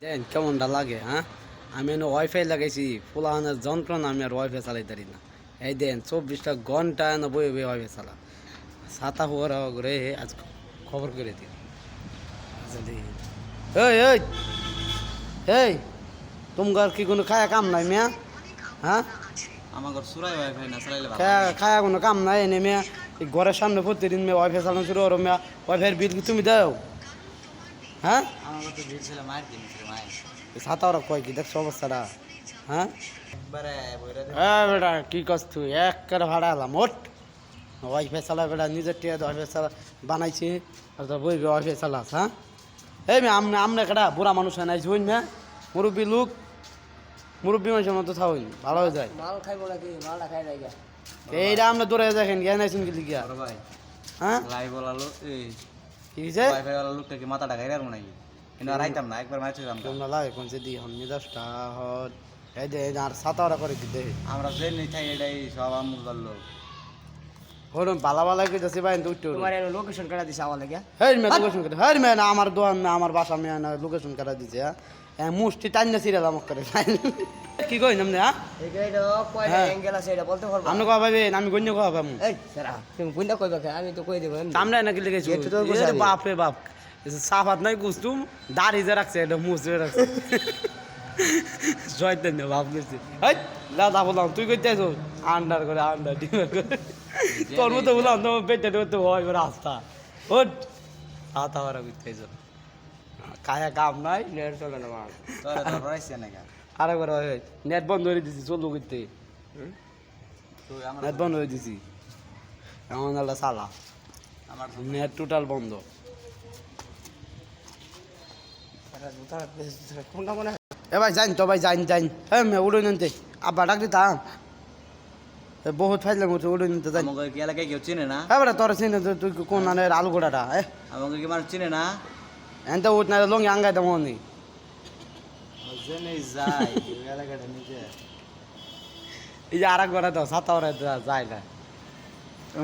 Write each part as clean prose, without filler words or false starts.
দেন কেমনটা লাগে হ্যাঁ আমি ওয়াইফাই লাগাইছি ফুলাহানের যন্ত্রণা আমি আর ওয়াইফাই চালাইতে পারি না এই দেন 24টা ঘন্টা না বই বই ওয়াইফাই চালা ছাতা হওয়ার করে আজ খবর করে দিন এই এই এই তোমার কি কোনো খায়া কাম নাই মিয়া হ্যাঁ আমার সুরাই ওয়াইফাই না চালাইলে ভালো খায়া কোনো কাম নাই এনে মিয়া এই ঘরের সামনে প্রতিদিন মেয়ে ওয়াইফাই চালানো শুরু করো মিয়া ওয়াইফাইয়ের বিল কি তুমি দাও হ্যাঁ আমার তো বিল ছিল মার দিন মায়ের ছাতা ওরা কয় কি দেখছো অবস্থাটা হ্যাঁ একবারে বইরা হ্যাঁ বেটা কি করছ তুই এক করে ভাড়া এলাম ওট ওয়াইফাই চালা বেটা নিজের টিয়া ওয়াইফাই চালা বানাইছি আর তো বই ওয়াইফাই চালাস হ্যাঁ এই মেয়ে আমনে আমনে কেটা বুড়া মানুষ নাই হইন না মুরব্বী লোক মুরব্বী মানুষের মতো থাকুন ভালো হয়ে যায় মাল খাইবো নাকি মালটা খাই নাই এইটা আমরা দৌড়ে দেখেন জ্ঞান আইসুন কি লিখিয়া বড় ভাই হ্যাঁ লাইভ বলালো এই কি হয়েছে ওয়াইফাই ওয়ালা লোকটা কি মাথা ঢাকাই রাখবো নাকি কিন্তু আর আইতাম না একবার মারতে যাম তোমরা লাগে কোন সে দিয়ে হন্নি দশটা হট এই যে আর সাতা ওরা করে দিতে আমরা যে নেই থাই এটাই সব আমুল করলো হরুন বালা বালা কইতাছি ভাই দুটো তোমার এর লোকেশন কাটা দিছে আমার লাগে হেই মে লোকেশন করে হেই মে না আমার দোকান না আমার বাসা মে না লোকেশন করে দিছে হ্যাঁ মুষ্টি টাইনা সিরিয়াল আমাক করে কি কই নামনে হ্যাঁ এই যে এটা কয়টা হ্যাঁ। অ্যাঙ্গেল আছে এটা বলতে পারবো আপনি কবা ভাবেন আমি গণ্য কবা পাবো এই সারা তুমি কোনটা কইবা আমি তো কই দেব সামনে নাকি লিখেছি এত তোর গোছালি। বাপ রে বাপ সাফাত নাই কুস্তুম দাড়ি যে রাখছে এটা মুছে রাখছে জয়তেন বাপ গেছে এই দাদা বললাম তুই কইতে আছো আন্ডার করে আন্ডার ডিমার করে তোর মতো বললাম তোমার পেটে তো হয় করে আস্তা ওট আতা ওরা কইতে আছো কায়া কাম নাই নেট চলে না মাল তোরা তো রাইছে না কেন আরেকবার নেট বন্ধ করে দিছি চলবো করতে তুই আমার নেট বন্ধ করে দিছি এমন একটা সালা আমার নেট টোটাল বন্ধ সারা জুতা কোনটা মনে হয় এ ভাই যাইন তো ভাই যাইন যাইন হ্যাঁ মে উড়ে নিতে আব্বা ডাক দিতাম বহুত ফাইলাম উড়ে নিতে যাই আমাকে কি এলাকায় কেউ চিনে না হ্যাঁ বেটা তোর চিনে তুই কোন আনের আলু গোড়াটা আমাকে কি মানুষ চিনে না এনতে উঠ না লঙ্গি আঙ্গাই দেবো নি জেনে যাই এলাকাটা নিজে এই যে আর এক গোড়া দাও সাতা ওরা যায় না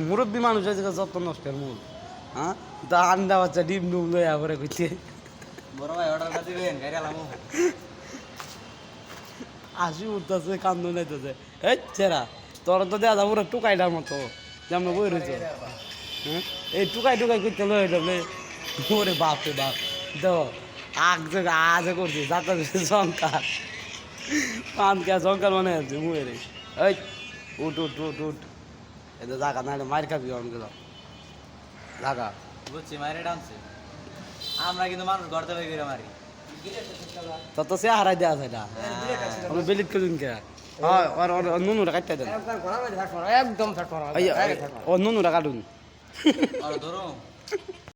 মুরব্বী মানুষ আছে যত নষ্টের মূল হ্যাঁ তা আন্ডা বাচ্চা ডিম ডুম লইয়া করে কইতে বড় ভাই অর্ডারটা দিবেন গাড়ি আলামু আসি উঠতেছে কান্দ নাইতেছে এই চেরা তোর তো দেয়া যাবো পুরো টুকাইটার মতো যেমন বই রয়েছে হ্যাঁ এই টুকাই টুকাই করতে লই দেবে ওরে বাপ রে বাপ দেখো আজ করছি যাতে জঙ্কার পান কে জঙ্কার মানে আছে মুয়ে রে এই উঠ উঠ উঠ উঠ এটা জাগা নাহলে মার খাবি অনেকগুলো জাগা বুঝছি মাইরে ডান্সে আমরা কিন্তু মানুষ ঘর থেকে ঘিরে মারি তত সে হারাই দেওয়া যায় না আমি বেলিট করিন কে নুনুরা কাটতে দেন একদম ফেট মারা ও নুনুরা কাটুন আর ধরো